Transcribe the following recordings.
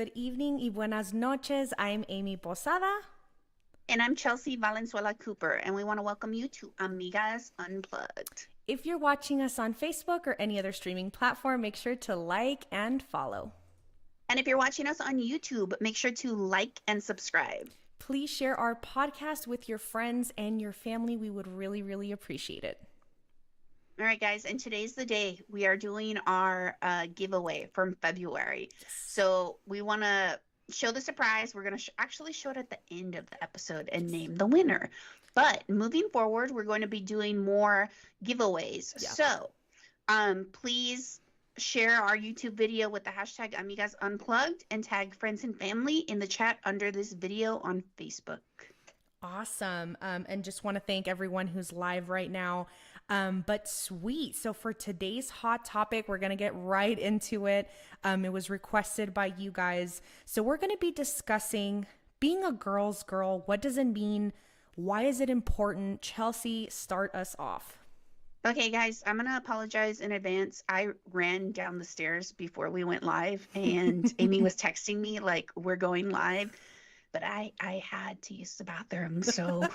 good evening y buenas noches. I'm Amy Posada. And I'm Chelsea Valenzuela Cooper, and we want to welcome you to Amigas Unplugged. If you're watching us on Facebook or any other streaming platform, make sure to like and follow. And if you're watching us on YouTube, make sure to like and subscribe. Please share our podcast with your friends and your family. We would really, really appreciate it. All right, guys, and today's the day we are doing our giveaway from February. Yes. So we want to show the surprise. We're going to actually show it at the end of the episode and name the winner. But moving forward, we're going to be doing more giveaways. Yeah. So please share our YouTube video with the hashtag Amigas Unplugged and tag friends and family in the chat under this video on Facebook. Awesome. And just want to thank everyone who's live right now. But sweet. So for today's hot topic, we're going to get right into it. It was requested by you guys. So we're going to be discussing being a girl's girl. What does it mean? Why is it important? Chelsea, start us off. Okay, guys, I'm going to apologize in advance. I ran down the stairs before we went live, and Amy was texting me like, we're going live. But I had to use the bathroom. So,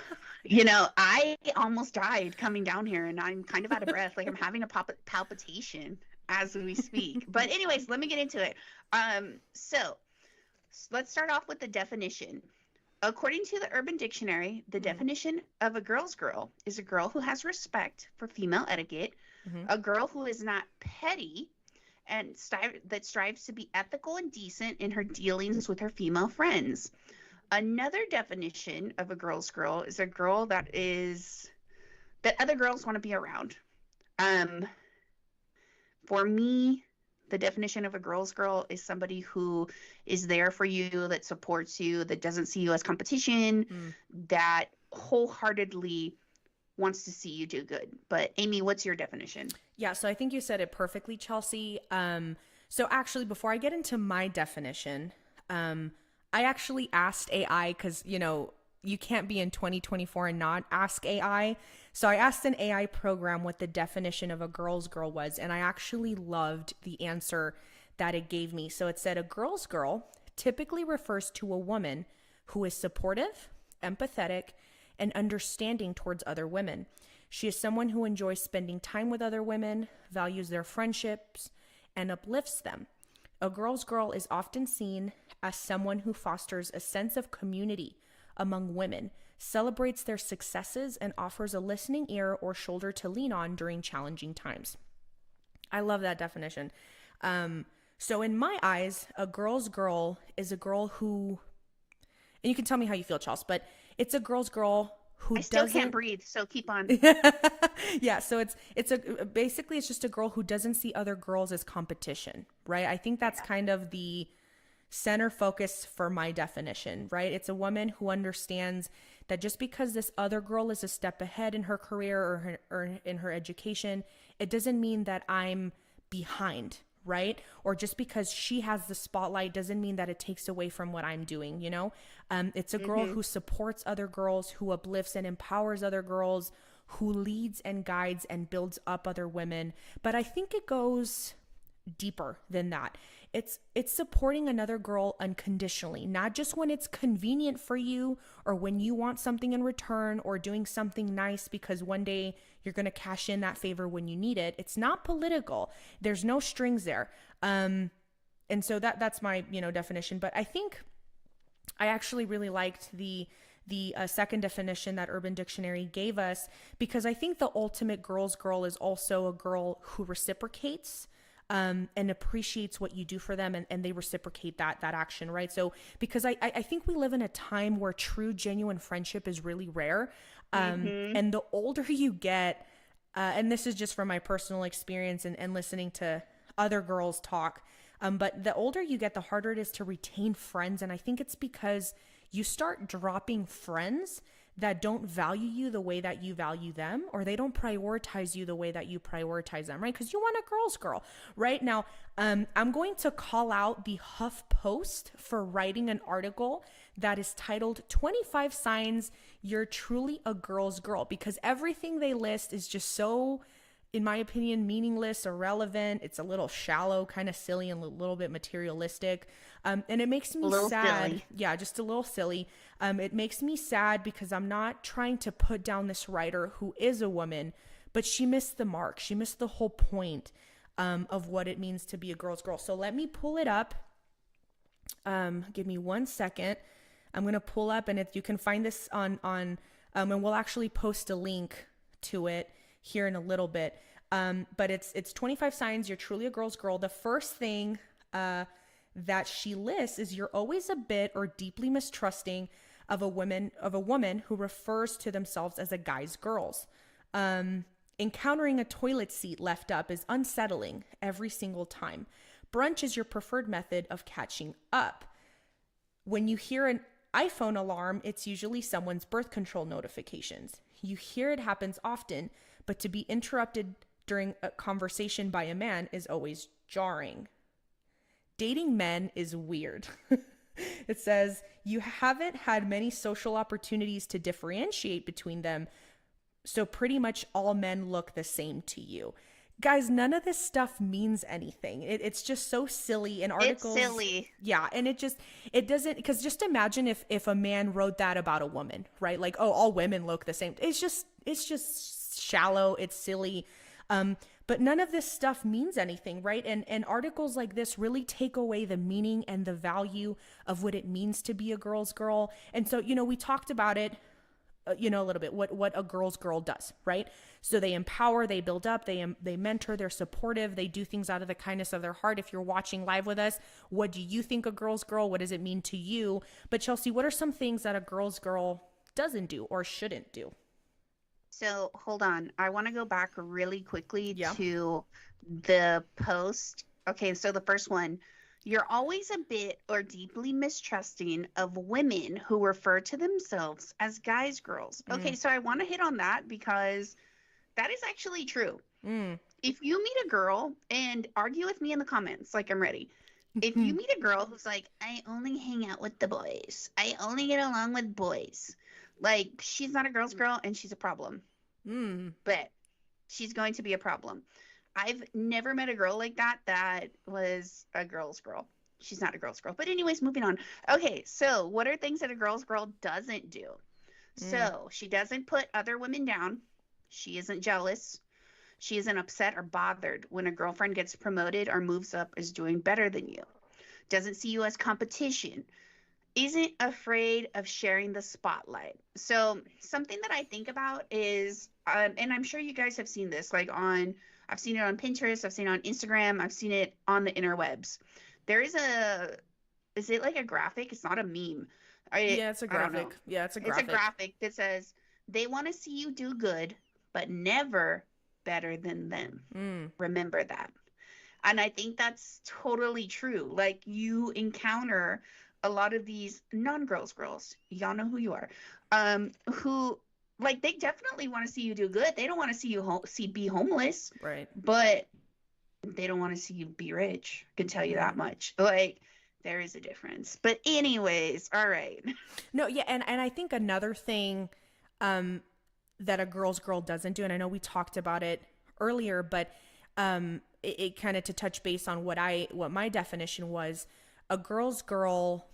I almost died coming down here, and I'm kind of out of breath. Like I'm having a palpitation as we speak. But anyways, let me get into it. So let's start off with the definition. According to the Urban Dictionary, the definition of a girl's girl is a girl who has respect for female etiquette, a girl who is not petty, and that strives to be ethical and decent in her dealings with her female friends. Another definition of a girl's girl is a girl that other girls want to be around. For me, the definition of a girl's girl is somebody who is there for you, that supports you, that doesn't see you as competition, that wholeheartedly wants to see you do good. But Amy, what's your definition? Yeah, so I think you said it perfectly, Chelsea. So actually, before I get into my definition, I actually asked AI because, you can't be in 2024 and not ask AI. So I asked an AI program what the definition of a girl's girl was, and I actually loved the answer that it gave me. So it said a girl's girl typically refers to a woman who is supportive, empathetic, and understanding towards other women. She is someone who enjoys spending time with other women, values their friendships, and uplifts them. A girl's girl is often seen as someone who fosters a sense of community among women, celebrates their successes, and offers a listening ear or shoulder to lean on during challenging times. I love that definition. So in my eyes, a girl's girl is a girl who, and you can tell me how you feel, Charles, but it's a girl's girl who I still can't breathe, so keep on. Yeah, so basically it's just a girl who doesn't see other girls as competition, right? I think that's kind of the center focus for my definition, right? It's a woman who understands that just because this other girl is a step ahead in her career or in her education, it doesn't mean that I'm behind, right? Or just because she has the spotlight doesn't mean that it takes away from what I'm doing, It's a girl who supports other girls, who uplifts and empowers other girls, who leads and guides and builds up other women. But I think it goes deeper than that. It's supporting another girl unconditionally, not just when it's convenient for you or when you want something in return or doing something nice because one day you're going to cash in that favor when you need it. It's not political. There's no strings there. And so that's my, definition. But I think I actually really liked the second definition that Urban Dictionary gave us, because I think the ultimate girl's girl is also a girl who reciprocates and appreciates what you do for them, and they reciprocate that action, right? So because I think we live in a time where true, genuine friendship is really rare. And the older you get, and this is just from my personal experience and listening to other girls talk, but the older you get, the harder it is to retain friends. And I think it's because you start dropping friends that don't value you the way that you value them, or they don't prioritize you the way that you prioritize them, right? Because you want a girl's girl. Right now, I'm going to call out the Huff Post for writing an article that is titled 25 Signs You're Truly a Girl's Girl, because everything they list is just so in my opinion, meaningless, irrelevant. It's a little shallow, kind of silly, and a little bit materialistic. And it makes A me little sad. silly. Yeah, just a little silly. It makes me sad because I'm not trying to put down this writer who is a woman, but she missed the mark. She missed the whole point of what it means to be a girl's girl. So let me pull it up. Give me 1 second. I'm going to pull up, and if you can find this on and we'll actually post a link to it here in a little bit. But it's 25 signs you're truly a girl's girl. The first thing that she lists is you're always a bit or deeply mistrusting of a woman who refers to themselves as a guy's girls. Encountering a toilet seat left up is unsettling every single time. Brunch is your preferred method of catching up. When you hear an iPhone alarm, it's usually someone's birth control notifications. You hear it happens often, but to be interrupted during a conversation by a man is always jarring. Dating men is weird. It says, you haven't had many social opportunities to differentiate between them, so pretty much all men look the same to you. Guys, none of this stuff means anything. It's just so silly in articles. It's silly. Yeah, and it doesn't, because just imagine if a man wrote that about a woman, right? Like, oh, all women look the same. It's just shallow. It's silly. But none of this stuff means anything, right? And articles like this really take away the meaning and the value of what it means to be a girl's girl. And so, we talked about it, a little bit, what a girl's girl does, right? So they empower, they build up, they mentor, they're supportive, they do things out of the kindness of their heart. If you're watching live with us, what do you think a girl's girl? What does it mean to you? But Chelsay, what are some things that a girl's girl doesn't do or shouldn't do? So hold on. I want to go back really quickly Yeah. to the post. Okay, so the first one, you're always a bit or deeply mistrusting of women who refer to themselves as guys' girls. Okay, so I want to hit on that because that is actually true. If you meet a girl, and argue with me in the comments, like I'm ready. If you meet a girl who's like, I only hang out with the boys, I only get along with boys, like she's not a girl's girl and she's a problem. But she's going to be a problem. I've never met a girl like that was a girl's girl. She's not a girl's girl. But anyways, moving on. Okay, so what are things that a girl's girl doesn't do? So she doesn't put other women down. She isn't jealous. She isn't upset or bothered when a girlfriend gets promoted or moves up, is doing better than you. Doesn't see you as competition. Isn't afraid of sharing the spotlight. So something that I think about is, and I'm sure you guys have seen this, I've seen it on Pinterest, I've seen it on Instagram, I've seen it on the interwebs. There is is it like a graphic? It's not a meme. Yeah, it's a graphic. Yeah, it's a graphic. It's a graphic that says, they want to see you do good, but never better than them. Remember that. And I think that's totally true. Like, you encounter a lot of these non-girls girls, y'all know who you are, who, like, they definitely want to see you do good. They don't want to see you be homeless, Right? But they don't want to see you be rich. I can tell you that much. Like, there is a difference. But anyways, all right. No, yeah, and I think another thing that a girl's girl doesn't do, and I know we talked about it earlier, but it kind of, to touch base on what my definition was, a girl's girl,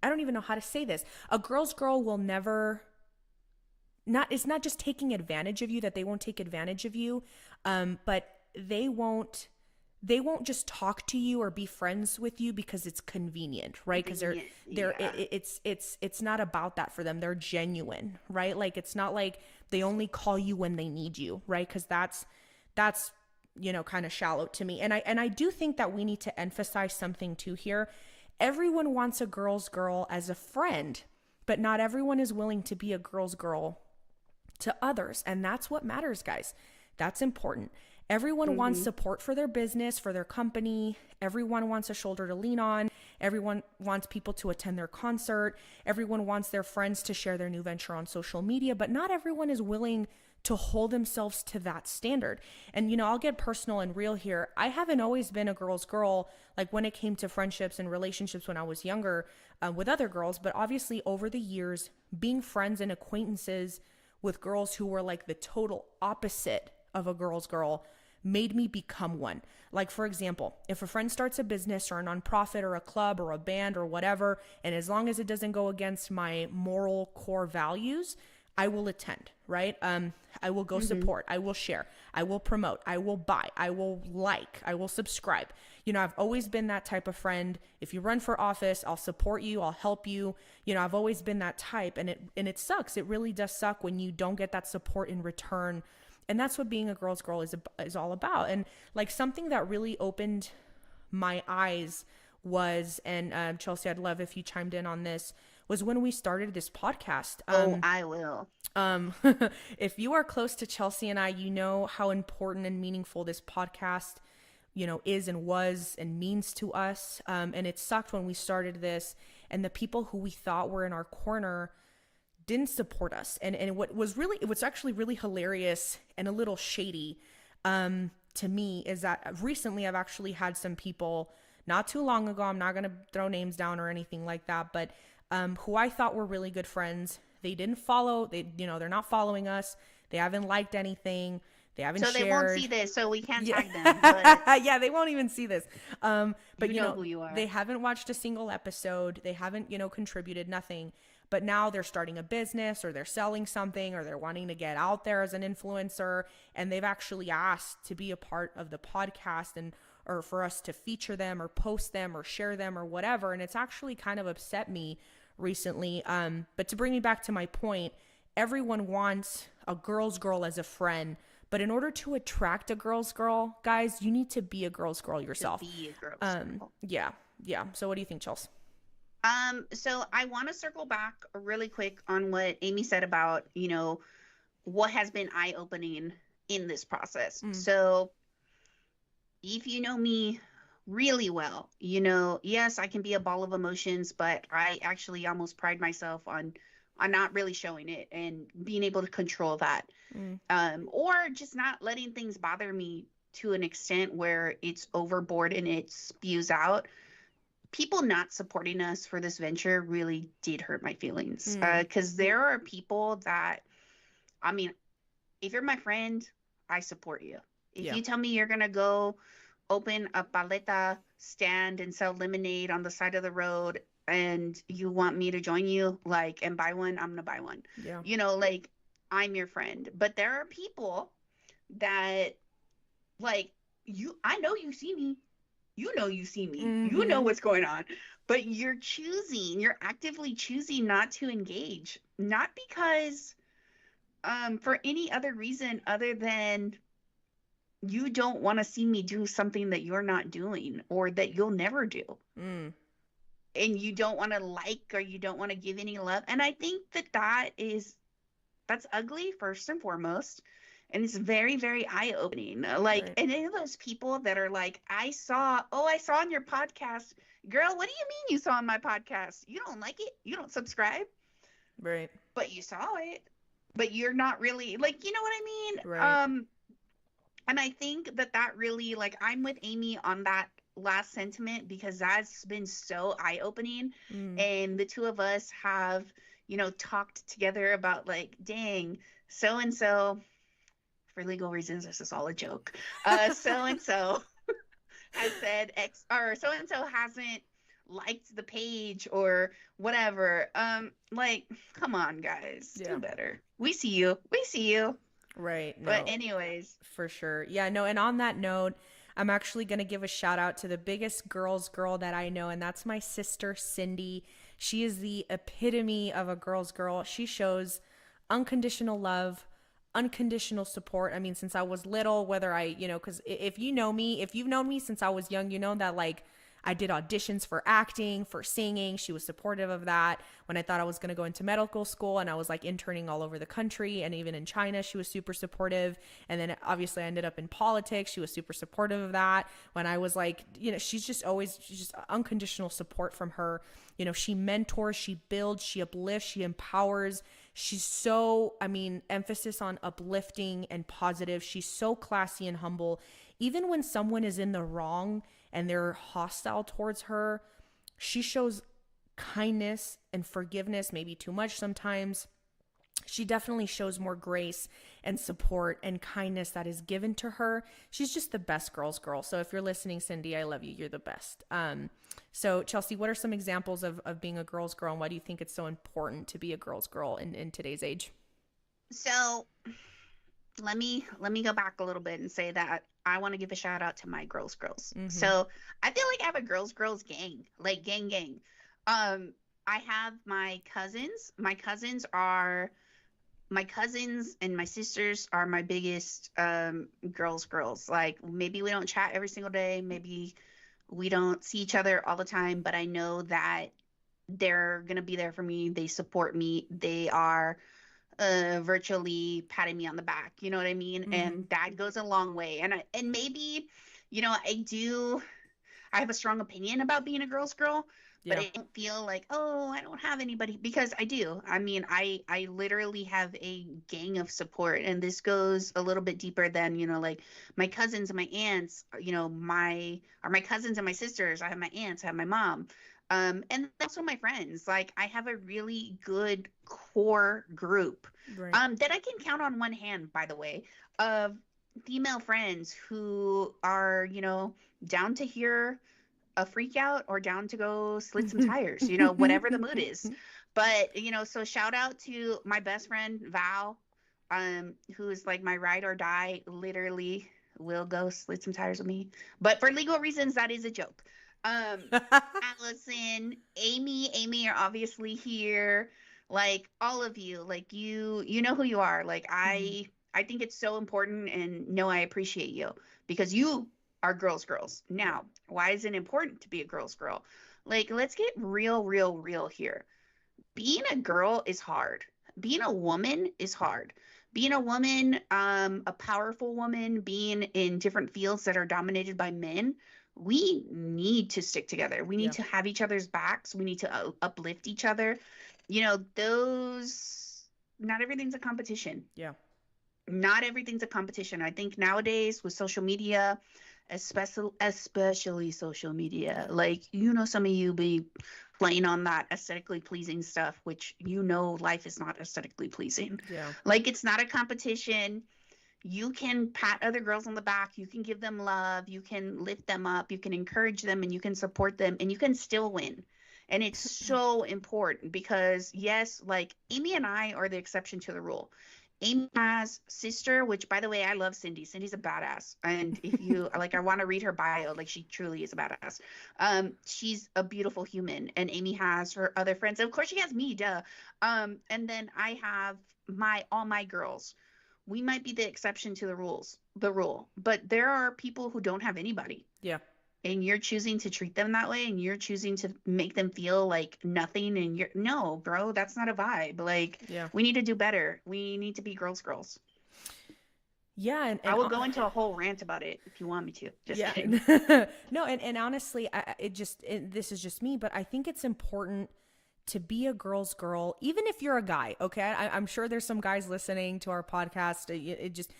I don't even know how to say this. A girl's girl will never, it's not just taking advantage of you, that they won't take advantage of you, but they won't just talk to you or be friends with you because it's convenient, right? Because it's not about that for them. They're genuine, right? Like, it's not like they only call you when they need you, right? Because that's kind of shallow to me. And I do think that we need to emphasize something too here. Everyone wants a girl's girl as a friend, but not everyone is willing to be a girl's girl to others. And that's what matters, guys. That's important. Everyone wants support for their business, for their company. Everyone wants a shoulder to lean on. Everyone wants people to attend their concert. Everyone wants their friends to share their new venture on social media, but not everyone is willing to hold themselves to that standard. And, I'll get personal and real here. I haven't always been a girl's girl, like when it came to friendships and relationships when I was younger with other girls. But obviously over the years, being friends and acquaintances with girls who were like the total opposite of a girl's girl, made me become one. Like, for example, if a friend starts a business or a nonprofit or a club or a band or whatever, and as long as it doesn't go against my moral core values, I will attend, right? I will go support. I will share. I will promote. I will buy. I will like. I will subscribe. You know, I've always been that type of friend. If you run for office, I'll support you. I'll help you. You know, I've always been that type, and it sucks. It really does suck when you don't get that support in return. And that's what being a girl's girl is all about. And like something that really opened my eyes was, and Chelsea, I'd love if you chimed in on this, was when we started this podcast. I will. If you are close to Chelsea and I, you know how important and meaningful this podcast, you know, is and was and means to us. And it sucked when we started this and the people who we thought were in our corner didn't support us. And what was really, it was actually really hilarious and a little shady to me is that recently I've actually had some people not too long ago, I'm not going to throw names down or anything like that, but who I thought were really good friends. They didn't follow, they're not following us. They haven't liked anything. They haven't shared. So they won't see this, so we can't tag them. But yeah, they won't even see this. But you know who you are. They haven't watched a single episode. They haven't, contributed nothing. But now they're starting a business or they're selling something or they're wanting to get out there as an influencer. And they've actually asked to be a part of the podcast or for us to feature them or post them or share them or whatever. And it's actually kind of upset me recently. But to bring me back to my point, everyone wants a girl's girl as a friend. But in order to attract a girl's girl, guys, you need to be a girl's girl yourself. Be a girl's girl. Yeah. So what do you think, Chelsea? So I want to circle back really quick on what Amy said about, what has been eye-opening in this process. So if you know me really well, yes, I can be a ball of emotions, but I actually almost pride myself on not really showing it and being able to control that. Or just not letting things bother me to an extent where it's overboard and it spews out. People not supporting us for this venture really did hurt my feelings. Because there are people that, if you're my friend, I support you. If you tell me you're going to go open a paleta stand and sell lemonade on the side of the road and you want me to join you, and buy one, I'm going to buy one. Yeah. I'm your friend. But there are people that, I know you see me. You know you see me. You know what's going on. But you're actively choosing not to engage. Not because for any other reason other than you don't want to see me do something that you're not doing or that you'll never do. And you don't want to or you don't want to give any love. And I think that's ugly, first and foremost. And it's very, very eye-opening. Right. And any of those people that are like, I saw on your podcast. Girl, what do you mean you saw on my podcast? You don't like it? You don't subscribe? Right. But you saw it. But you're not really, you know what I mean? Right. And I think that really, I'm with Amy on that last sentiment because that's been so eye-opening. And the two of us have, talked together about, dang, so-and-so, for legal reasons, this is all a joke. So-and-so has said X, or so-and-so hasn't liked the page or whatever. Come on, guys. Do better. We see you. Right. No, but anyways. For sure. Yeah, no. And on that note, I'm actually going to give a shout out to the biggest girl's girl that I know. And that's my sister, Cindy. She is the epitome of a girl's girl. She shows unconditional love, unconditional support. I mean, since I was little, whether because if you've known me since I was young, you know that I did auditions for acting, for singing. She was supportive of that. When I thought I was going to go into medical school and I was interning all over the country and even in China, she was super supportive. And then obviously I ended up in politics. She was super supportive of that. When I was she's just unconditional support from her. She mentors, she builds, she uplifts, she empowers. She's so, emphasis on uplifting and positive. She's so classy and humble. Even when someone is in the wrong and they're hostile towards her, she shows kindness and forgiveness, maybe too much sometimes. She definitely shows more grace and support and kindness that is given to her. She's just the best girl's girl. So if you're listening, Cindy, I love you. You're the best. So Chelsay, what are some examples of being a girl's girl, and why do you think it's so important to be a girl's girl in today's age? So let me go back a little bit and say that I want to give a shout out to my girls. Mm-hmm. So I feel like I have a girls gang, like gang. I have my cousins. My cousins and my sisters are my biggest girls. Like maybe we don't chat every single day, maybe we don't see each other all the time, but I know that they're gonna be there for me. They support me. They are virtually patting me on the back. You know what I mean? Mm-hmm. And that goes a long way. And maybe, I have a strong opinion about being a girl's girl, but Yeah. I don't feel like, oh, I don't have anybody, because I do. I mean, I literally have a gang of support, and this goes a little bit deeper than, like my cousins and my aunts, my cousins and my sisters. I have my aunts, I have my mom. And also my friends. Like I have a really good core group, Right. that I can count on one hand, by the way, of female friends who are, down to hear a freak out or down to go slit some tires, whatever the mood is. But, so shout out to my best friend, Val, who is like my ride or die, literally will go slit some tires with me. But for legal reasons, that is a joke. Allison, Amy are obviously here. Like all of you, like you know who you are. Like Mhm. I think it's so important, and no, I appreciate you because you are girls. Yeah. Now, why is it important to be a girl's girl? Like, let's get real here. Being a girl is hard. Being a woman is hard. Being a woman, a powerful woman, being in different fields that are dominated by men, we need to stick together. We need Yeah. to have each other's backs. We need to uplift each other. Not everything's a competition. Yeah. Not everything's a competition. I think nowadays with social media, especially social media, like some of you be playing on that aesthetically pleasing stuff, which life is not aesthetically pleasing. Yeah. Like it's not a competition. You can pat other girls on the back, you can give them love, you can lift them up, you can encourage them, and you can support them, and you can still win. And it's so important because yes, like Amy and I are the exception to the rule. Amy has sister, which by the way, I love Cindy. Cindy's a badass. And if you like, I want to read her bio. Like she truly is a badass. She's a beautiful human. And Amy has her other friends. Of course she has me, duh. And then I have all my girls. We might be the exception to the rule, but there are people who don't have anybody. Yeah. And you're choosing to treat them that way, and you're choosing to make them feel like nothing, and no, bro, that's not a vibe. Like Yeah. we need to do better. We need to be girls. Yeah. I will go into a whole rant about it if you want me to. Just yeah. kidding. No. And honestly, this is just me, but I think it's important to be a girl's girl, even if you're a guy. Okay. I'm sure there's some guys listening to our podcast. It just,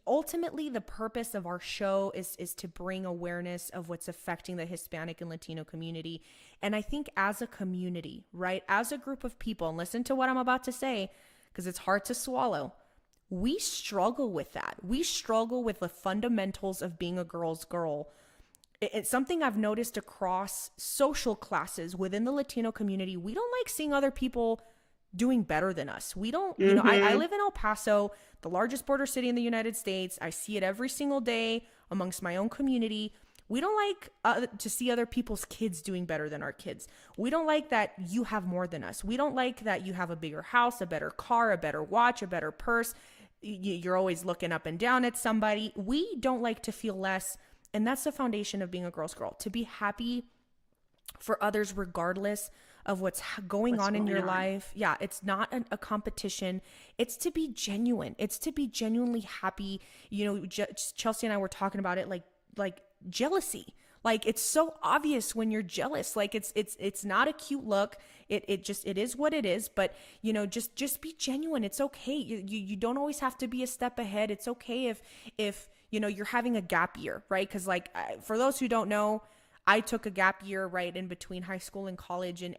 ultimately the purpose of our show is to bring awareness of what's affecting the Hispanic and Latino community. And I think as a community, right, as a group of people, and listen to what I'm about to say, because it's hard to swallow, we struggle with that. We struggle with the fundamentals of being a girl's girl. It's something I've noticed across social classes within the Latino community. We don't like seeing other people doing better than us. We don't, I live in El Paso, the largest border city in the United States. I see it every single day amongst my own community. We don't like to see other people's kids doing better than our kids. We don't like that you have more than us. We don't like that you have a bigger house, a better car, a better watch, a better purse. You're always looking up and down at somebody. We don't like to feel less. And that's the foundation of being a girl's girl, to be happy for others regardless of what's going on in your life. Yeah, it's not a competition. It's to be genuine. It's to be genuinely happy. Chelsay and I were talking about it, like jealousy. Like it's so obvious when you're jealous. Like it's not a cute look. It is what it is. But just be genuine. It's okay. You don't always have to be a step ahead. It's okay if you're having a gap year, right? Because for those who don't know, I took a gap year right in between high school and college, and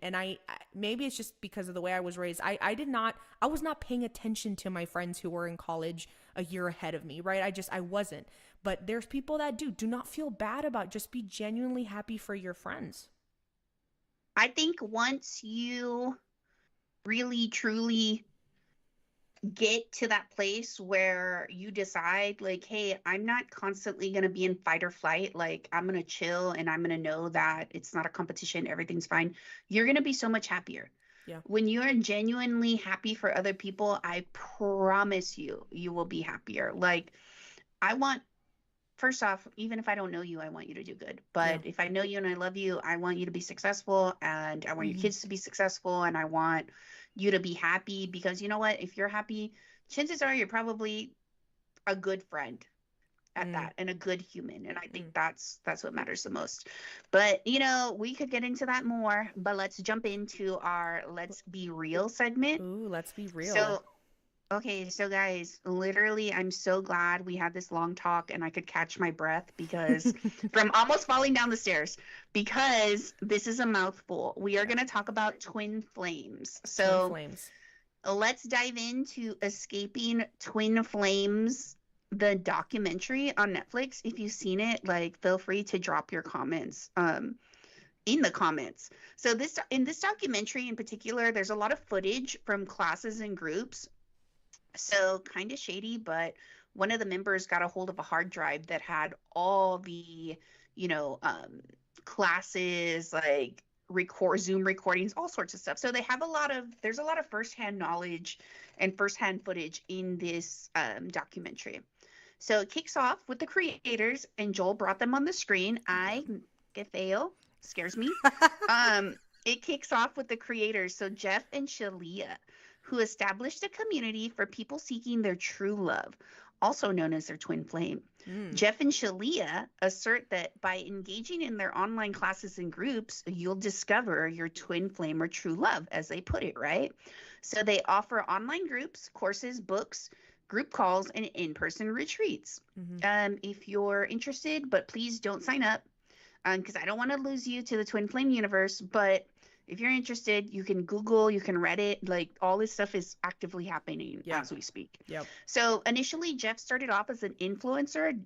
maybe it's just because of the way I was raised. I was not paying attention to my friends who were in college a year ahead of me, right? I wasn't. But there's people that do not feel bad about, just be genuinely happy for your friends. I think once you really truly get to that place where you decide like, hey, I'm not constantly going to be in fight or flight, like I'm going to chill and I'm going to know that it's not a competition, everything's fine, you're going to be so much happier. Yeah. When you're genuinely happy for other people, I promise you, you will be happier. Like, I want, first off, even if I don't know you, I want you to do good. Yeah. But if I know you and I love you, I want you to be successful, and I want your kids to be successful, and I want you to be happy, because you know what? If you're happy, chances are you're probably a good friend at that, and a good human. And I think that's what matters the most. But we could get into that more, but let's jump into our Let's Be Real segment. Ooh, let's be real. So okay, so guys, literally, I'm so glad we had this long talk and I could catch my breath because from almost falling down the stairs, because this is a mouthful. We are going to talk about twin flames. So Twin flames. let's dive into Escaping Twin Flames, the documentary on Netflix. If you've seen it, like, feel free to drop your comments in the comments. So in this documentary in particular, there's a lot of footage from classes and groups. So kind of shady, but one of the members got a hold of a hard drive that had all the, classes, like Zoom recordings, all sorts of stuff. So there's a lot of firsthand knowledge and firsthand footage in this documentary. So it kicks off with the creators, and Joel brought them on the screen. Fail scares me. It kicks off with the creators. So Jeff and Shalia, who established a community for people seeking their true love, also known as their twin flame. Jeff and Shalia assert that by engaging in their online classes and groups, you'll discover your twin flame or true love, as they put it, right? So they offer online groups, courses, books, group calls, and in-person retreats. If you're interested, but please don't sign up, because I don't want to lose you to the twin flame universe, but if you're interested, you can Google, you can Reddit, like all this stuff is actively happening as we speak. Yep. So initially, Jeff started off as an influencer,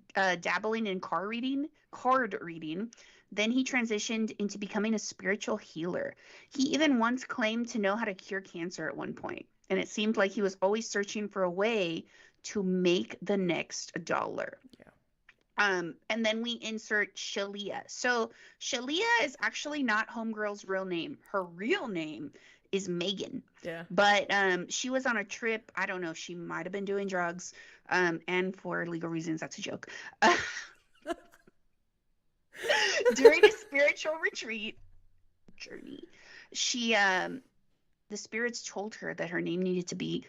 dabbling in card reading. Then he transitioned into becoming a spiritual healer. He even once claimed to know how to cure cancer at one point. And it seemed like he was always searching for a way to make the next dollar. Yeah. And then we insert Shalia. So Shalia is actually not Homegirl's real name. Her real name is Megan. Yeah. But she was on a trip. I don't know. She might have been doing drugs. And for legal reasons, that's a joke. During a spiritual retreat journey, the spirits told her that her name needed to be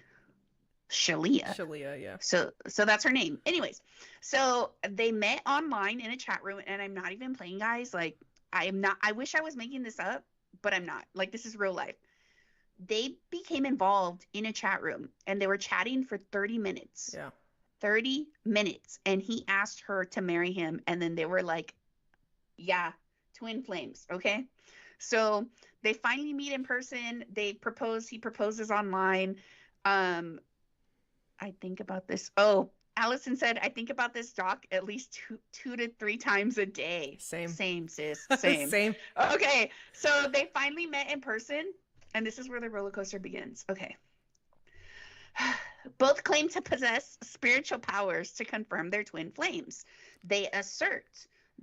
Shalia. Shalia, yeah. So that's her name. Anyways, so they met online in a chat room, and I'm not even playing, guys. Like, I wish I was making this up, but I'm not. Like, this is real life. They became involved in a chat room, and they were chatting for 30 minutes. Yeah. 30 minutes. And he asked her to marry him, and then they were like, yeah, twin flames, okay? So they finally meet in person. They propose. He proposes online. I think about this. Oh, Allison said, I think about this doc at least two to three times a day. Same, sis. Same. Okay, so they finally met in person, and this is where the roller coaster begins. Okay. Both claim to possess spiritual powers to confirm their twin flames. They assert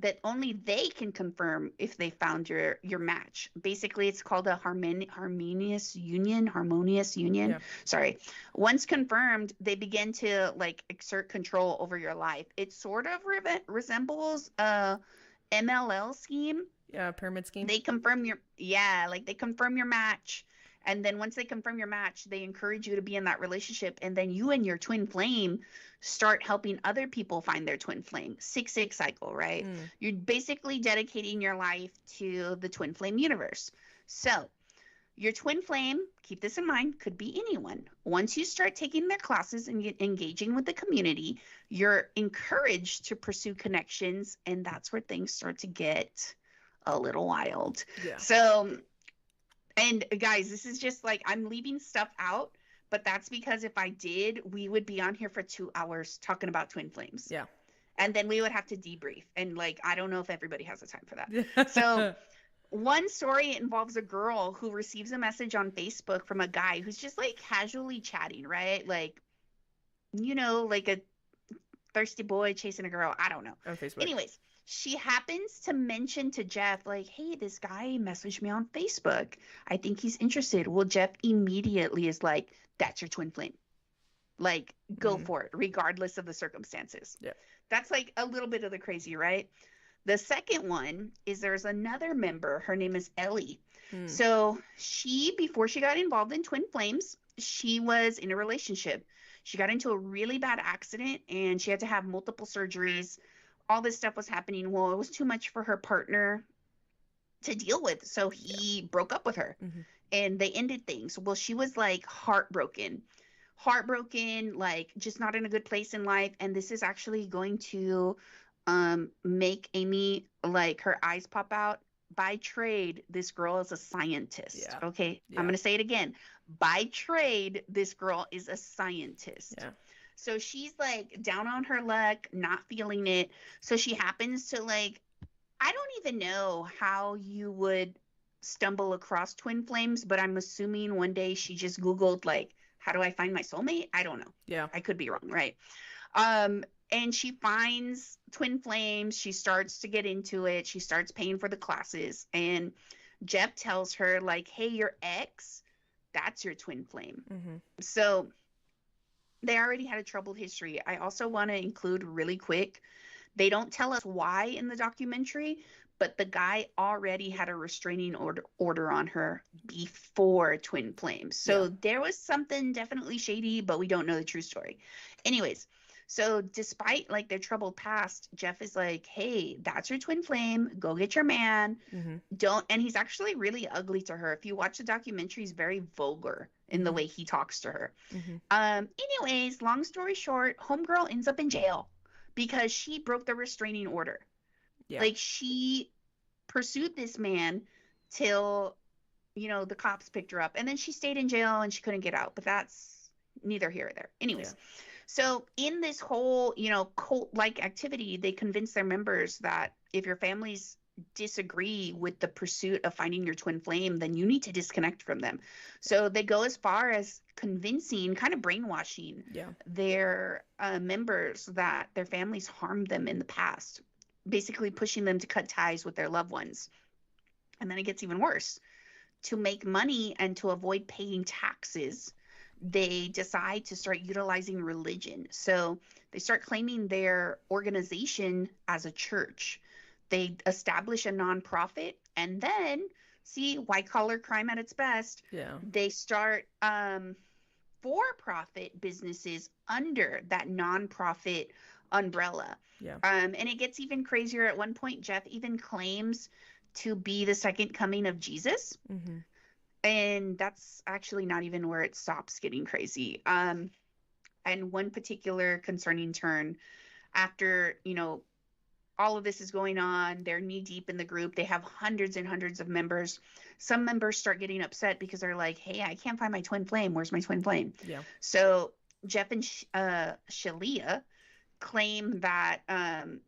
that only they can confirm if they found your match. Basically, it's called a harmonious union. Yeah. Sorry. Once confirmed, they begin to exert control over your life. It sort of resembles a MLL scheme. Yeah, pyramid scheme. They confirm they confirm your match. And then once they confirm your match, they encourage you to be in that relationship. And then you and your twin flame start helping other people find their twin flame. 6-6 cycle, right? You're basically dedicating your life to the twin flame universe. So your twin flame, keep this in mind, could be anyone. Once you start taking their classes and engaging with the community, you're encouraged to pursue connections. And that's where things start to get a little wild. Yeah. So, and guys, this is just like, I'm leaving stuff out, but that's because if I did, we would be on here for 2 hours talking about twin flames. Yeah. And then we would have to debrief. And like, I don't know if everybody has the time for that. So one story involves a girl who receives a message on Facebook from a guy who's just like casually chatting, right? Like, like a thirsty boy chasing a girl. I don't know. On Facebook. Anyways, she happens to mention to Jeff, like, hey, this guy messaged me on Facebook. I think he's interested. Well, Jeff immediately is like, that's your twin flame. Like, go for it, regardless of the circumstances. Yeah. That's like a little bit of the crazy, right? The second one is there's another member. Her name is Ellie. So before she got involved in twin flames, she was in a relationship. She got into a really bad accident and she had to have multiple surgeries. All this stuff was happening. Well, it was too much for her partner to deal with. So he broke up with her and they ended things. Well, she was like heartbroken, like just not in a good place in life. And this is actually going to make Amy, like, her eyes pop out. By trade, this girl is a scientist. Yeah. Okay. Yeah. I'm going to say it again. By trade, this girl is a scientist. Yeah. So she's like down on her luck, not feeling it. So she happens to, like, I don't even know how you would stumble across twin flames, but I'm assuming one day she just Googled, like, how do I find my soulmate? I don't know. Yeah. I could be wrong, right? And she finds twin flames. She starts to get into it. She starts paying for the classes. And Jeff tells her, like, hey, your ex, that's your twin flame. So they already had a troubled history. I also want to include really quick, they don't tell us why in the documentary, but the guy already had a restraining order on her before twin flames. So there was something definitely shady, but we don't know the true story. Anyways, so despite like their troubled past, Jeff is like, hey, that's your twin flame. Go get your man. And he's actually really ugly to her. If you watch the documentary, he's very vulgar in the way he talks to her. Anyways, long story short, homegirl ends up in jail because she broke the restraining order. Yeah. Like, she pursued this man till, the cops picked her up. And then she stayed in jail and she couldn't get out. But that's neither here or there. Anyways. Yeah. So in this whole, cult-like activity, they convince their members that if your families disagree with the pursuit of finding your twin flame, then you need to disconnect from them. So they go as far as convincing, kind of brainwashing their members that their families harmed them in the past, basically pushing them to cut ties with their loved ones. And then it gets even worse. To make money and to avoid paying taxes, they decide to start utilizing religion. So they start claiming their organization as a church. They establish a nonprofit, and then, see, white-collar crime at its best. Yeah. They start for-profit businesses under that nonprofit umbrella. Yeah. And it gets even crazier. At one point, Jeff even claims to be the second coming of Jesus. And that's actually not even where it stops getting crazy. And one particular concerning turn, after, all of this is going on, they're knee deep in the group. They have hundreds and hundreds of members. Some members start getting upset because they're like, hey, I can't find my twin flame. Where's my twin flame? Yeah. So Jeff and Chelseay claim that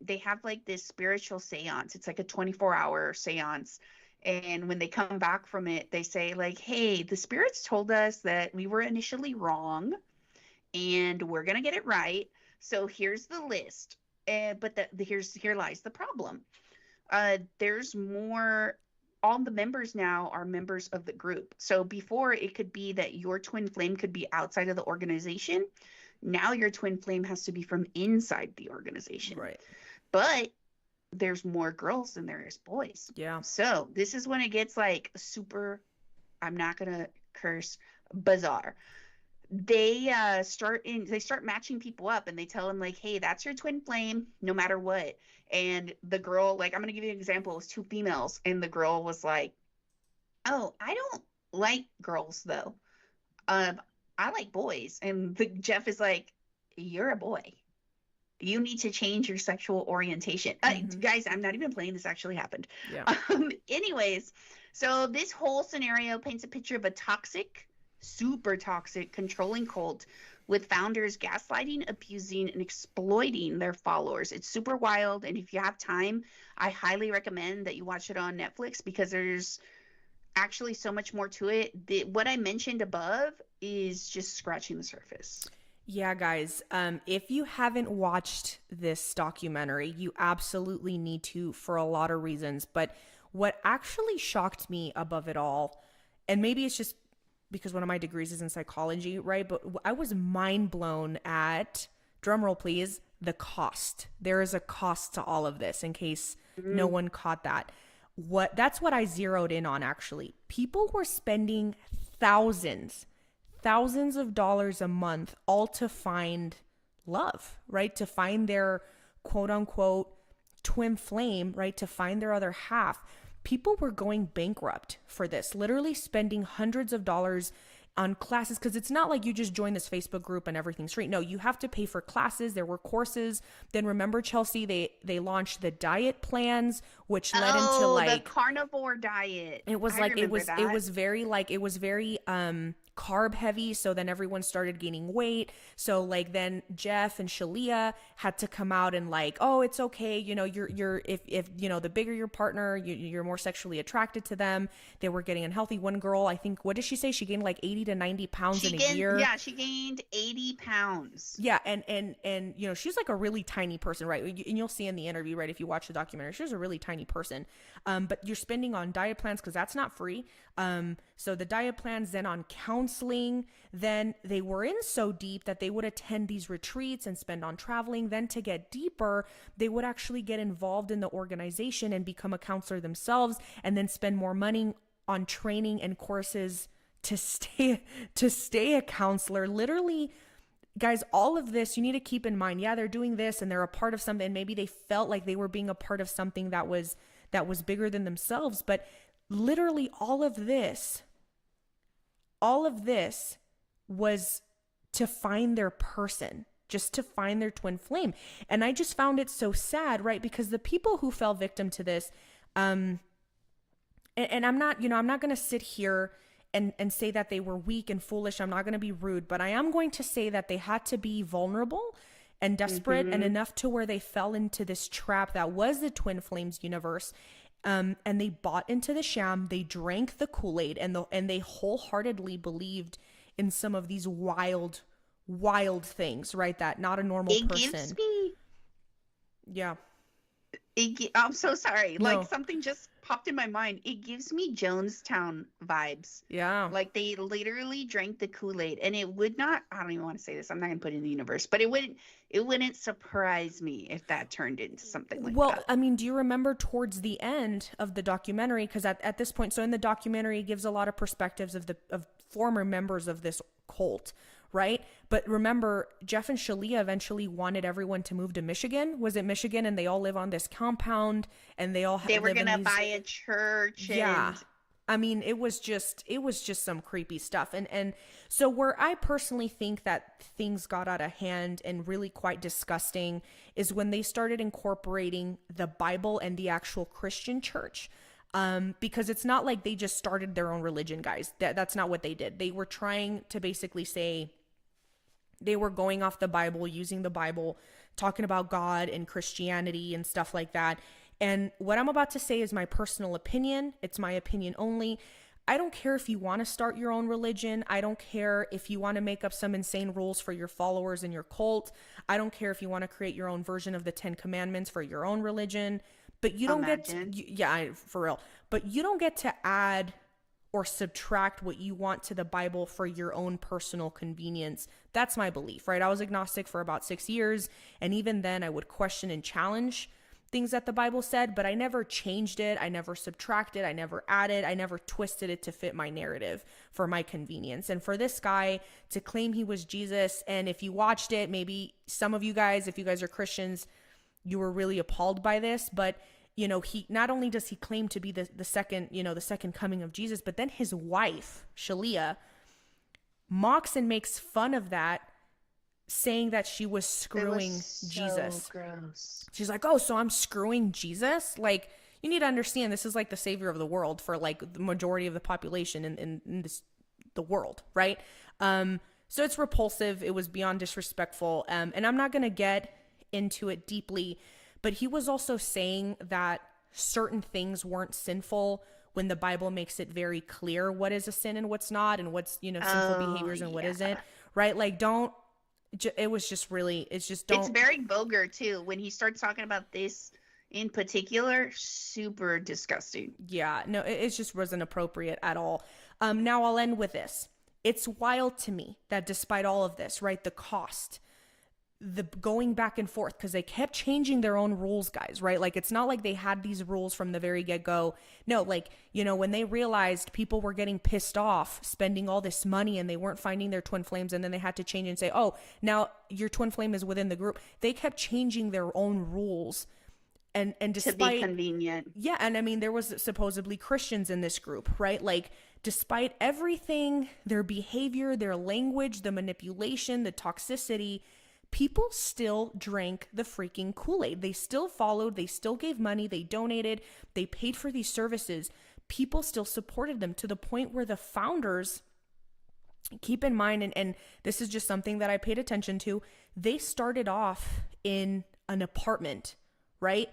they have like this spiritual seance. It's like a 24-hour seance. And when they come back from it, they say like, hey, the spirits told us that we were initially wrong and we're going to get it right. So here's the list. But here lies the problem. There's more. All the members now are members of the group. So before, it could be that your twin flame could be outside of the organization. Now your twin flame has to be from inside the organization. Right. But there's more girls than there is boys. Yeah. So this is when it gets like super, I'm not going to curse, bizarre. They start matching people up, and they tell them like, hey, that's your twin flame no matter what. And the girl, like, I'm going to give you an example. It was two females, and the girl was like, oh, I don't like girls though. I like boys. And Jeff is like, you're a boy. You need to change your sexual orientation. Guys, I'm not even playing. This actually happened. Yeah. Anyways, so this whole scenario paints a picture of a toxic, super toxic, controlling cult with founders gaslighting, abusing, and exploiting their followers. It's super wild. And if you have time, I highly recommend that you watch it on Netflix because there's actually so much more to it. What I mentioned above is just scratching the surface. Yeah, guys, if you haven't watched this documentary, you absolutely need to for a lot of reasons. But what actually shocked me above it all, and maybe it's just because one of my degrees is in psychology, right? But I was mind blown at, drumroll please, the cost. There is a cost to all of this in case no one caught that. That's what I zeroed in on actually. People were spending thousands of dollars a month all to find love, right? To find their quote unquote twin flame, right? To find their other half. People were going bankrupt for this, literally spending hundreds of dollars on classes, because it's not like you just join this Facebook group and everything's free. No, you have to pay for classes. There were courses. Then remember, Chelsea, they launched the diet plans, which led into like the carnivore diet. It was like it was very carb heavy. So then everyone started gaining weight. So like then Jeff and Shalia had to come out and like, oh, it's okay. You know, you're if you know, the bigger your partner, you're more sexually attracted to them. They were getting unhealthy. One girl, I think, what did she say? She gained like 80 to 90 pounds in a year. Yeah, she gained 80 pounds. Yeah, and you know, she's like a really tiny person, right? And you'll see in the interview, right, if you watch the documentary, she's a really tiny person. But you're spending on diet plans because that's not free. So the diet plans, then on counseling, then they were in so deep that they would attend these retreats and spend on traveling. Then to get deeper, they would actually get involved in the organization and become a counselor themselves, and then spend more money on training and courses to stay a counselor. Literally, guys, all of this you need to keep in mind. Yeah, they're doing this and they're a part of something. Maybe they felt like they were being a part of something that was bigger than themselves, but literally all of this was to find their person, just to find their twin flame. And I just found it so sad, right? Because the people who fell victim to this, and I'm not going to sit here and say that they were weak and foolish. I'm not going to be rude, but I am going to say that they had to be vulnerable and desperate and enough to where they fell into this trap that was the twin flames universe. And they bought into the sham. They drank the Kool-Aid, and they wholeheartedly believed in some of these wild things, right? That not a normal person. Gives me, yeah. I'm so sorry. No. Like something just popped in my mind. It gives me Jonestown vibes. Yeah. Like they literally drank the Kool-Aid, and it would not, I don't even want to say this. I'm not going to put it in the universe, but it wouldn't surprise me if that turned into something like that. Well, I mean, do you remember towards the end of the documentary? Because at this point, so in the documentary, it gives a lot of perspectives of former members of this cult, right? But remember, Jeff and Shalia eventually wanted everyone to move to Michigan. Was it Michigan? And they all live on this compound, and they were going to buy a church. Yeah. I mean, it was just some creepy stuff. And so where I personally think that things got out of hand and really quite disgusting is when they started incorporating the Bible and the actual Christian church. Because it's not like they just started their own religion, guys. That's not what they did. They were trying to basically say they were going off the Bible, using the Bible, talking about God and Christianity and stuff like that. And what I'm about to say is my personal opinion. It's my opinion only. I don't care if you want to start your own religion. I don't care if you want to make up some insane rules for your followers and your cult. I don't care if you want to create your own version of the 10 Commandments for your own religion. But you don't for real. But you don't get to add or subtract what you want to the Bible for your own personal convenience. That's my belief, right? I was agnostic for about 6 years. And even then I would question and challenge things that the Bible said, but I never changed it. I never subtracted. I never added. I never twisted it to fit my narrative for my convenience. And for this guy to claim he was Jesus, and if you watched it, maybe some of you guys, if you guys are Christians, you were really appalled by this, but you know, he not only does he claim to be the second coming of Jesus, but then his wife, Shalia, mocks and makes fun of that, saying that she was It was screwing so Jesus. gross. She's like, oh, so I'm screwing Jesus? Like, you need to understand this is like the savior of the world for like the majority of the population in this, the world, right? So it's repulsive. It was beyond disrespectful. And I'm not going to get into it deeply, but he was also saying that certain things weren't sinful when the Bible makes it very clear what is a sin and what's not, and what's, sinful Oh, behaviors and what yeah. isn't, right? Like, don't, it was just really, it's just It's don't, very vulgar too. When he starts talking about this in particular, super disgusting. yeah, no, it just wasn't appropriate at all. Now I'll end with this. It's wild to me that despite all of this, right, the cost, the going back and forth, because they kept changing their own rules, guys, right? Like, it's not like they had these rules from the very get-go. No, like, when they realized people were getting pissed off spending all this money and they weren't finding their twin flames, and then they had to change and say, oh, now your twin flame is within the group. They kept changing their own rules. And To be despite, convenient. yeah, and I mean, there was supposedly Christians in this group, right? Like, despite everything, their behavior, their language, the manipulation, the toxicity, people still drank the freaking Kool-Aid. They still followed, they still gave money, they donated, they paid for these services. People still supported them to the point where the founders, keep in mind, and this is just something that I paid attention to, they started off in an apartment, right?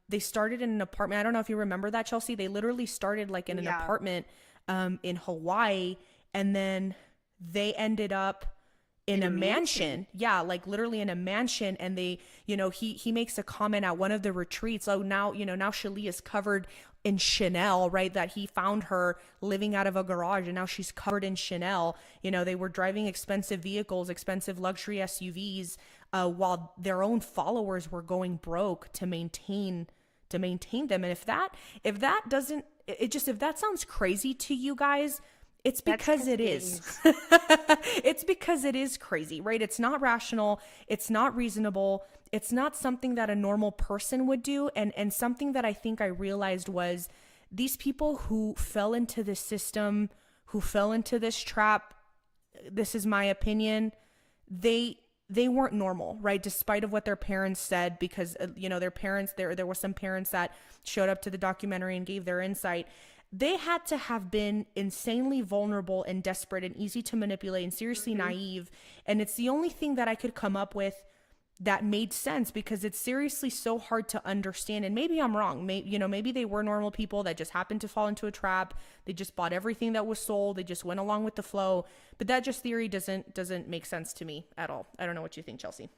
They started in an apartment. I don't know if you remember that, Chelsea. They literally started like in an Yeah. apartment in Hawaii, and then they ended up in In a a mansion. mansion. Yeah, like literally in a mansion. And they, he makes a comment at one of the retreats. Oh, now, now Shalee is covered in Chanel, right? That he found her living out of a garage, and now she's covered in Chanel. They were driving expensive vehicles, expensive luxury SUVs, while their own followers were going broke to maintain them. And if that doesn't, if that sounds crazy to you guys, it's That's because 'cause it it is. is. It's because it is crazy, right? It's not rational. It's not reasonable. It's not something that a normal person would do. And something that I think I realized was these people who fell into this system, who fell into this trap, this is my opinion, they weren't normal, right? Despite of what their parents said, because their parents, there were some parents that showed up to the documentary and gave their insight. They had to have been insanely vulnerable and desperate and easy to manipulate and seriously Mhm. naive. And it's the only thing that I could come up with that made sense, because it's seriously so hard to understand. And maybe I'm wrong. Maybe they were normal people that just happened to fall into a trap. They just bought everything that was sold. They just went along with the flow. But that just theory doesn't make sense to me at all. I don't know what you think, Chelsea.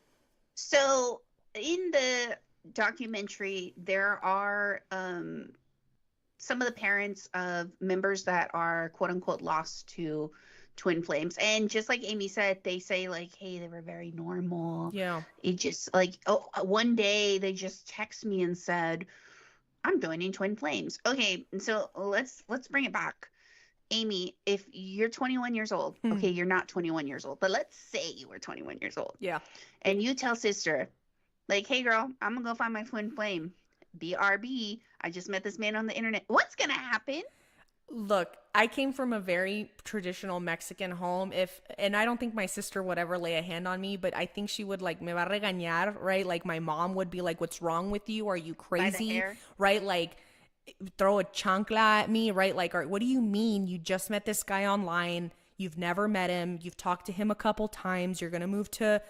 So in the documentary, there are some of the parents of members that are quote unquote lost to twin flames. And just like Amy said, they say like, hey, they were very normal. Yeah. It just like, oh, one day they just text me and said, I'm joining twin flames. Okay, so let's bring it back. Amy, if you're 21 years old, Hmm. okay, you're not 21 years old, but let's say you were 21 years old, Yeah. and you tell sister, like, hey girl, I'm gonna go find my twin flame. BRB, I just met this man on the internet. What's gonna happen? Look, I came from a very traditional Mexican home. And I don't think my sister would ever lay a hand on me, but I think she would, like, me va a regañar, right? Like, my mom would be like, what's wrong with you? Are you By the crazy? hair. Right? Like, throw a chancla at me, right? Like, what do you mean? You just met this guy online. You've never met him. You've talked to him a couple times. You're going to move to,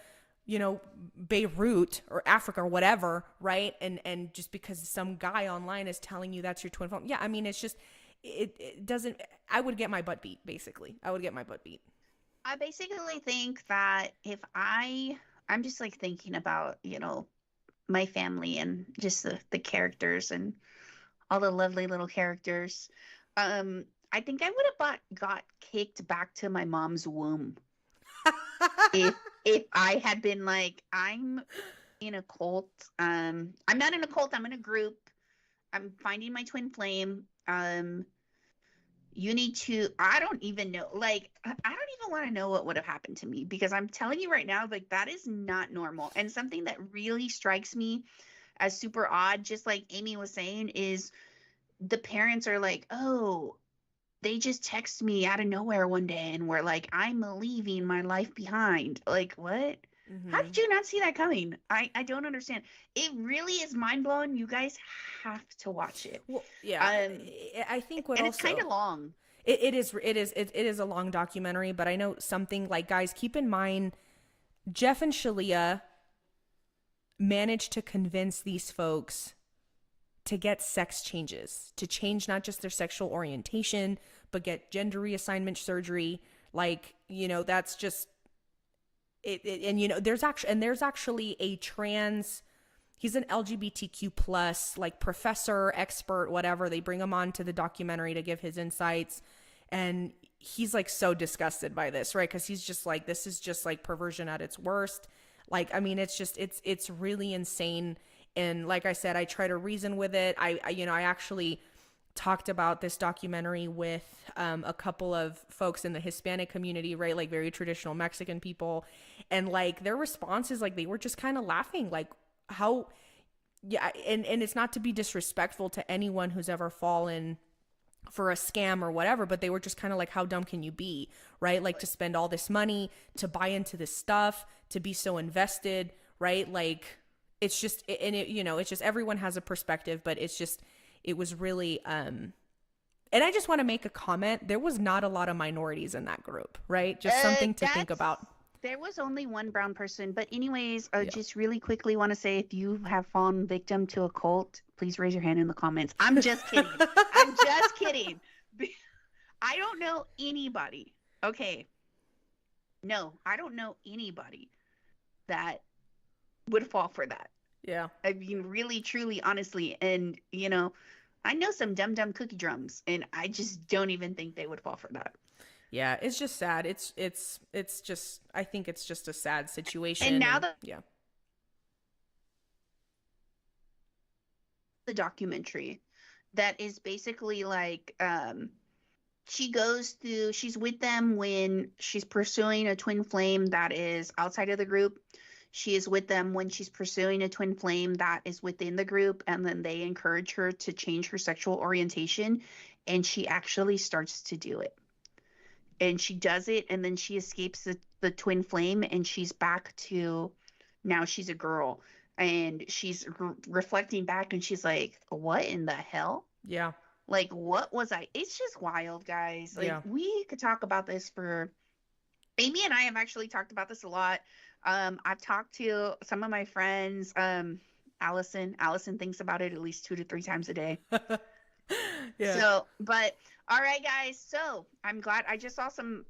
Beirut or Africa or whatever, right? And just because some guy online is telling you that's your twin flame. Yeah, I mean, it's just, it doesn't, I would get my butt beat, basically. I would get my butt beat. I basically think that if I'm just like thinking about, my family and just the characters and all the lovely little characters. I think I would have got kicked back to my mom's womb if if I had been like, I'm in a cult. I'm not in a cult, I'm in a group. I'm finding my twin flame. You need to, I don't even know, like, I don't even want to know what would have happened to me, because I'm telling you right now, like, that is not normal. And something that really strikes me as super odd, just like Amy was saying, is the parents are like, oh, they just text me out of nowhere one day and were like, I'm leaving my life behind. Like, what? How Mm-hmm. did you not see that coming? I don't understand. It really is mind blowing. You guys have to watch it. Well, yeah, Um, I think what and it's kind also of long. it is a long documentary, but I know something like, guys, keep in mind, Jeff and Shalia managed to convince these folks to get sex changes, to change not just their sexual orientation, but get gender reassignment surgery. Like, that's just it. And there's actually a trans, he's an LGBTQ plus like professor, expert, whatever. They bring him on to the documentary to give his insights. And he's like so disgusted by this, right? Because he's just like, this is just like perversion at its worst. Like, I mean, it's really insane. And like I said, I try to reason with it. I actually talked about this documentary with a couple of folks in the Hispanic community, right? Like very traditional Mexican people. And like their responses, like they were just kind of laughing, like how, yeah. And it's not to be disrespectful to anyone who's ever fallen for a scam or whatever, but they were just kind of like, how dumb can you be, right? Like to spend all this money to buy into this stuff, to be so invested, right? Like it's just, and it's just, everyone has a perspective, but it was really, and I just want to make a comment. There was not a lot of minorities in that group, right? Just something to think about. There was only one brown person, but anyways, I Yeah. just really quickly want to say, if you have fallen victim to a cult, please raise your hand in the comments. I'm just kidding. I'm just kidding. I don't know anybody. Okay. No, I don't know anybody that would fall for that. Yeah. I mean, really, truly, honestly. And, I know some dumb cookie drums, and I just don't even think they would fall for that. Yeah, it's just sad. It's just, I think it's just a sad situation. And now the documentary that is basically like, she's with them when she's pursuing a twin flame that is outside of the group. She is with them when she's pursuing a twin flame that is within the group, and then they encourage her to change her sexual orientation, and she actually starts to do it. And she does it, and then she escapes the twin flame, and she's back to, now she's a girl, and she's reflecting back, and she's like, what in the hell? Yeah. Like, what was it's just wild, guys. Like, Yeah. we could talk about this for, Amy and I have actually talked about this a lot. I've talked to some of my friends. Allison thinks about it at least 2 to 3 times a day. Yeah. So, but all right, guys. So I'm glad I just saw some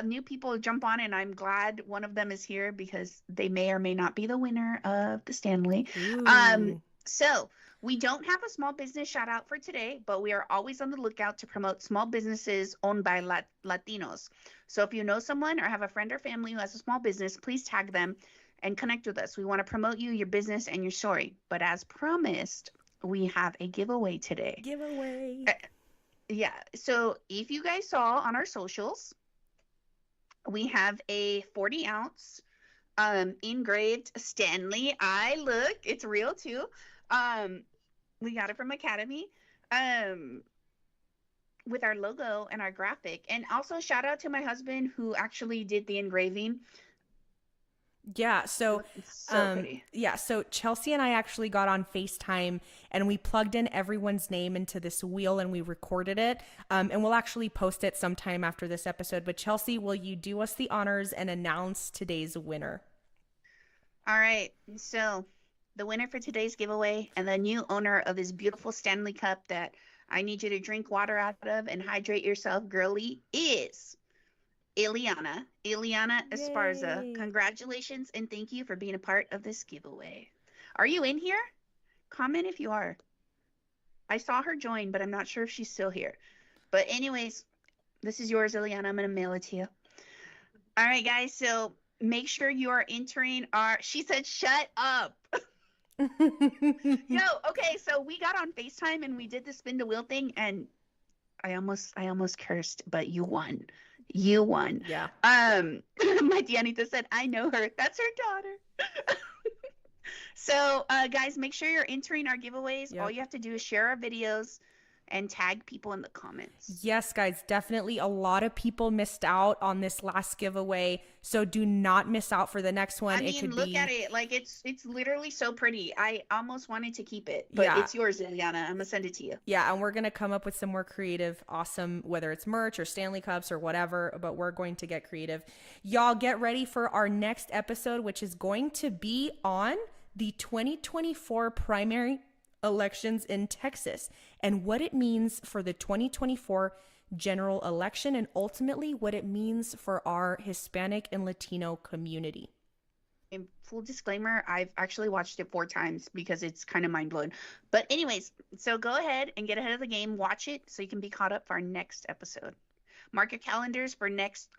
new people jump on, and I'm glad one of them is here because they may or may not be the winner of the Stanley. Ooh. So we don't have a small business shout out for today, but we are always on the lookout to promote small businesses owned by Latinos. So if you know someone or have a friend or family who has a small business, please tag them and connect with us. We want to promote you, your business, and your story. But as promised, we have a giveaway today. Giveaway. Yeah. So if you guys saw on our socials, we have a 40-ounce engraved Stanley. Look, it's real too. We got it from Academy with our logo and our graphic. And also shout out to my husband who actually did the engraving. Yeah, so pretty. Yeah, so Chelseay and I actually got on FaceTime and we plugged in everyone's name into this wheel and we recorded it. And we'll actually post it sometime after this episode. But Chelseay, will you do us the honors and announce today's winner? All right. So the winner for today's giveaway and the new owner of this beautiful Stanley Cup that I need you to drink water out of and hydrate yourself, girly, is Ileana Esparza. Yay. Congratulations and thank you for being a part of this giveaway. Are you in here? Comment if you are. I saw her join, but I'm not sure if she's still here. But anyways, this is yours, Ileana. I'm going to mail it to you. All right, guys. So make sure you are entering she said, shut up. Okay. So we got on FaceTime and we did the spin the wheel thing and I almost cursed, but you won. You won. Yeah. My Dianita said, I know her. That's her daughter. So, guys, make sure you're entering our giveaways. Yep. All you have to do is share our videos and tag people in the comments. Yes, guys, definitely a lot of people missed out on this last giveaway. So do not miss out for the next one. I mean, look at it. Like it's literally so pretty. I almost wanted to keep it, but Yeah. it's yours, Liliana. I'm gonna send it to you. Yeah, and we're going to come up with some more creative, awesome, whether it's merch or Stanley Cups or whatever, but we're going to get creative. Y'all get ready for our next episode, which is going to be on the 2024 primary elections in Texas and what it means for the 2024 general election and ultimately what it means for our Hispanic and Latino community. And full disclaimer, I've actually watched it 4 times because it's kind of mind blowing. But anyways, so go ahead and get ahead of the game, watch it so you can be caught up for our next episode. Mark your calendars for next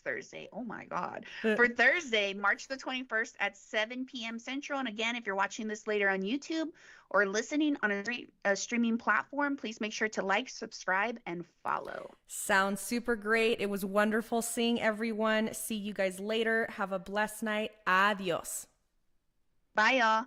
Thursday. Oh my God. For Thursday, March the 21st at 7 p.m. Central. And again, if you're watching this later on YouTube or listening on a streaming platform, please make sure to like, subscribe, and follow. Sounds super great. It was wonderful seeing everyone. See you guys later. Have a blessed night. Adios. Bye, y'all.